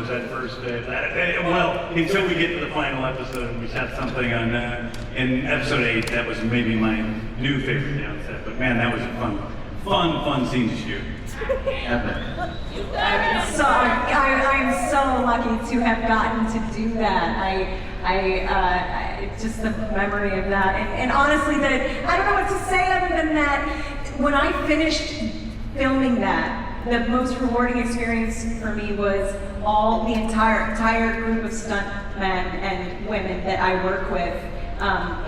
was that first well, until we get to the final episode, we shot something on in episode 8 that was maybe my new favorite down set. But man, that was a fun scene to shoot. Epic. I'm so lucky to have gotten to do that. Just the memory of that, and honestly, that I don't know what to say other than that. When I finished filming that, the most rewarding experience for me was the entire group of stuntmen and women that I work with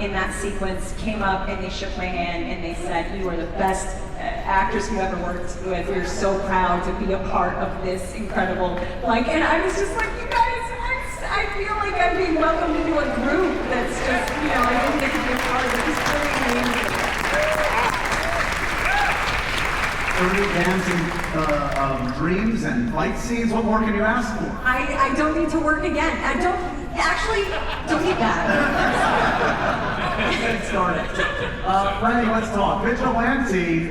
in that sequence came up and they shook my hand and they said, "You are the best actress you ever worked with. We're so proud to be a part of this incredible." And I was just like, you guys, I feel like I'm being welcomed into a group that's just, I didn't get to be a part of it. It's really amazing. Dancing dreams and fight scenes. What more can you ask for? I don't need to work again. I don't need that. Get started. Lenny, let's talk. Vigilante.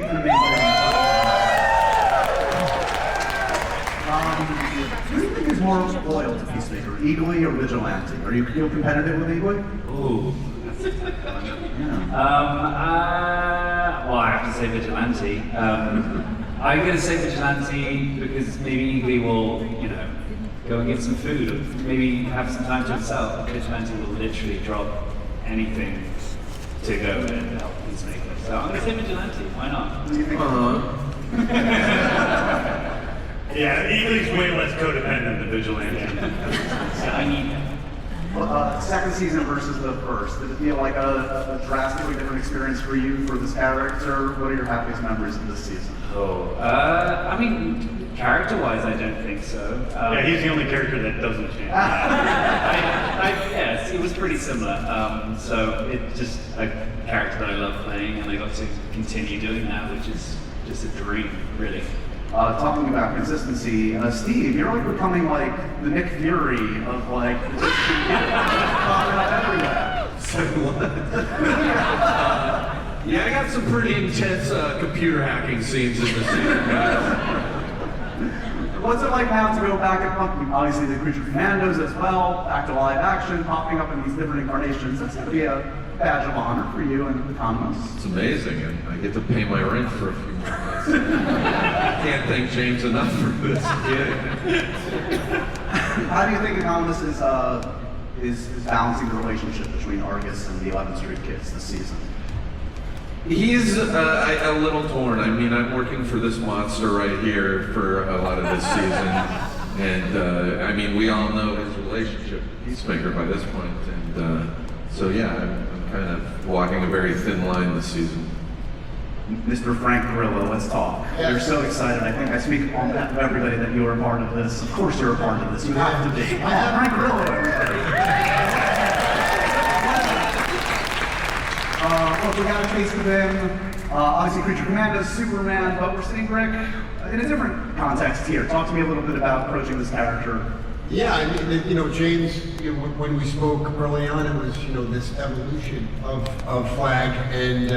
Who do you think is more loyal to Peacemaker, Eagly or Vigilante? Are you competitive with Eagly? Ooh. Well, I have to say Vigilante. I'm going to say Vigilante because maybe Eagly will, go and get some food or maybe have some time to himself. Vigilante will literally drop anything to go and help Peacemaker. So I'm going to say Vigilante. Why not? What do you think? Yeah, Eagly's way less codependent than Vigilante. So I need him. Second season versus the first. Did it feel like a drastically different experience for you for this character? What are your happiest memories of this season? Character-wise, I don't think so. Yeah, he's the only character that doesn't change. Yes, it was pretty similar. So it's just a character that I love playing, and I got to continue doing that, which is just a dream, really. Talking about consistency, Steve, you're becoming the Nick Fury of everywhere. So what? Yeah, I got some pretty intense computer hacking scenes in this season, guys. What's it like now to go back and obviously the Creature Commandos as well, back to live action, popping up in these different incarnations? That's going to be a badge of honor for you and the Economist. It's amazing, and I get to pay my rent for a few more months. I can't thank James enough for this. How do you think Economist is balancing the relationship between Argus and the 11th Street Kids this season? He's a little torn. I mean, I'm working for this monster right here for a lot of this season. And, we all know his relationship with Peacemaker by this point. And so, yeah, I'm kind of walking a very thin line this season. Mr. Frank Grillo, let's talk. Yes. You're so excited. I think I speak on behalf of everybody that you are a part of this. Of course you're a part of this. You have to be. Frank Grillo, everybody. Look, we got a taste of him. Obviously, Creature Commandos, Superman, but we're seeing Rick in a different context here. Talk to me a little bit about approaching this character. Yeah, James, when we spoke early on, it was, this evolution of Flag, and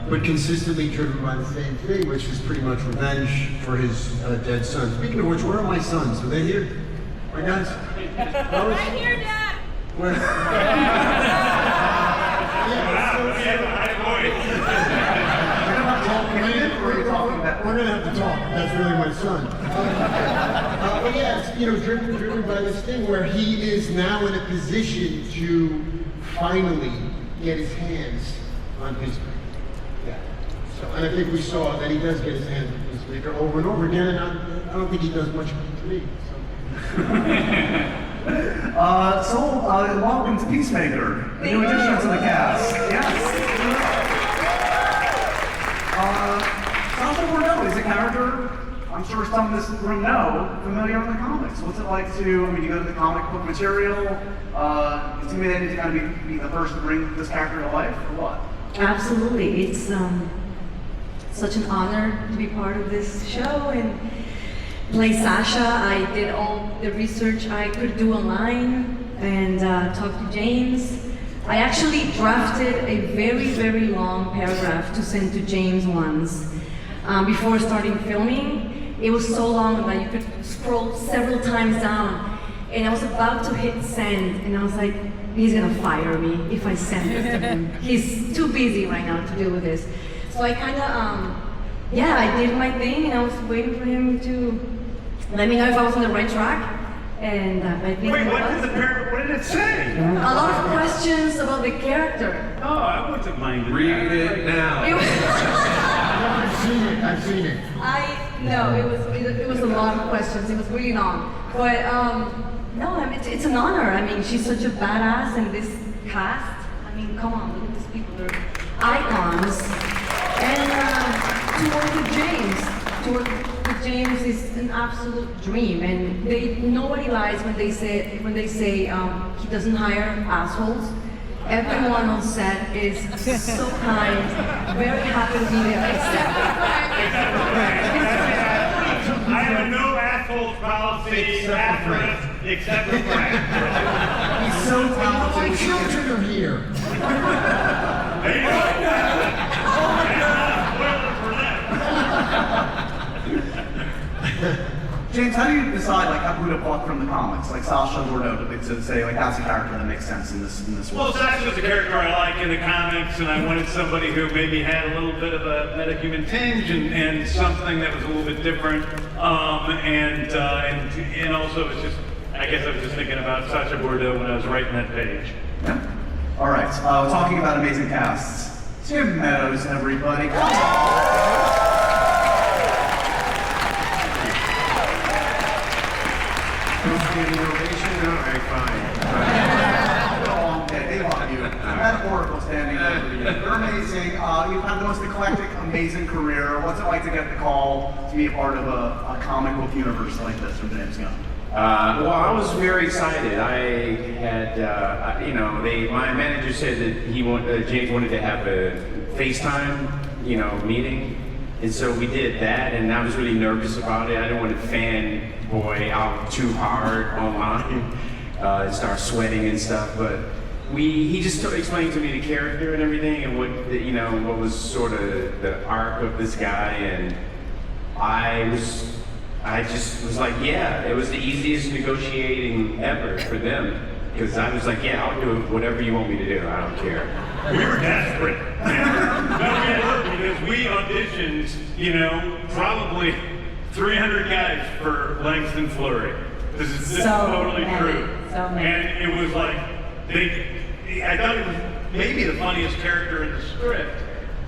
but consistently driven by the same thing, which is pretty much revenge for his dead son. Speaking of which, where are my sons? Are they here? My guys? Right here, Dad. Where? We're gonna have to talk. That's really my son. But yeah, it's driven by this thing where he is now in a position to finally get his hands on Peacemaker. Yeah. So, and I think we saw that he does get his hands on Peacemaker over and over again, and I don't think he does much of it to me. So. Welcome to Peacemaker, a new addition to the cast. Yes. Sasha Bordeaux is a character I'm sure some in this room know, familiar with the comics. What's it like to, you go to the comic book material, intimidating to kind of be the person to bring this character to life, or what? Absolutely. It's such an honor to be part of this show and play Sasha. I did all the research I could do online and talked to James. I actually drafted a very, very long paragraph to send to James once before starting filming. It was so long that you could scroll several times down. And I was about to hit send, and I was like, he's gonna fire me if I send this to him. He's too busy right now to deal with this. So I kind of, yeah, I did my thing, and I was waiting for him to let me know if I was on the right track. And I think Wait, I what was. did it say? A lot of questions about the character. Oh, I wouldn't have minded. Read that. it now. It was, I've seen it. it was a lot of questions. It was really long. But no, I mean, it's an honor. I mean, she's such a badass, and this cast. I mean, come on, look at these people. They're icons. And to work with James is an absolute dream. And nobody lies when they say he doesn't hire assholes. Everyone on set is so kind, very happy to be there, I have a no assholes policy except for Frank. He's so talented. My children are here. There you go. Spoiler for them. James, how do you decide like who to pluck from the comics, like Sasha Bordeaux, to say like that's a character that makes sense in this Well, world? Sasha was a character I like in the comics, and I wanted somebody who maybe had a little bit of a metahuman tinge and something that was a little bit different. And also, it was just, I guess I was just thinking about Sasha Bordeaux when I was writing that page. Yeah. All right. Talking about amazing casts, Tim Meadows, everybody. Come on. Standing ovation? All right, fine. They love you. Metaphorical standing over you. You're amazing. You've had the most eclectic, amazing career. What's it like to get the call to be a part of a comic book universe like this from James Gunn? Well, I was very excited. I had, my manager said that James wanted to have a FaceTime, meeting. And so we did that, and I was really nervous about it. I didn't want to fanboy out too hard online and start sweating and stuff. But he just explained to me the character and everything, and what was sort of the arc of this guy. And I just was like, yeah, it was the easiest negotiating ever for them. Because I was like, yeah, I'll do whatever you want me to do. I don't care. We were desperate. Because we auditioned, probably 300 guys for Langston Fleury. This is totally true. So many. And it was like, I thought it was maybe the funniest character in the script.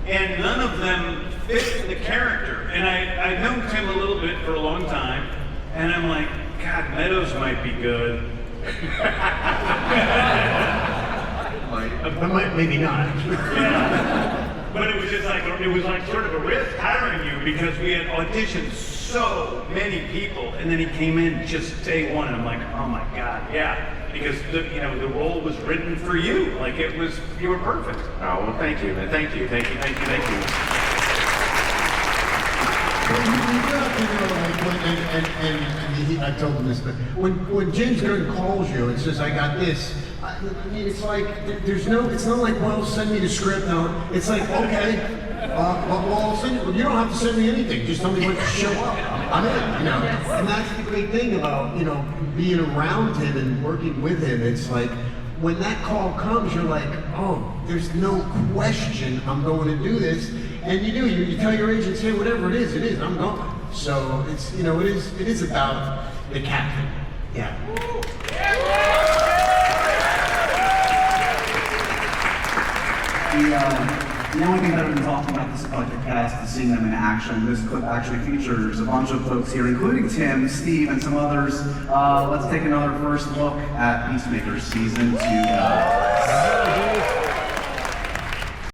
And none of them fit the character. And I known Tim a little bit for a long time. And I'm like, God, Meadows might be good. Maybe not. Yeah. But it was just like sort of a risk hiring you because we had auditioned so many people, and then he came in just day one, and I'm like, oh my God, yeah, because the role was written for you, like you were perfect. Oh, well, thank you, man. Thank you. Well, you have to know, I told him this, but when James Gunn calls you and says, I got this, I mean, it's like, it's not like, well, send me the script. No, it's like, okay, well, you don't have to send me anything. Just tell me when to show up. I'm in, And that's the great thing about, being around him and working with him. It's like, when that call comes, you're like, oh, there's no question I'm going to do this. And you do, you tell your agents, hey, whatever it is, I'm going. So it's, it is about the captain. Yeah. The only thing better than talking about this eclectic cast is seeing them in action. This clip actually features a bunch of folks here, including Tim, Steve, and some others. Let's take another first look at Peacemaker Season 2.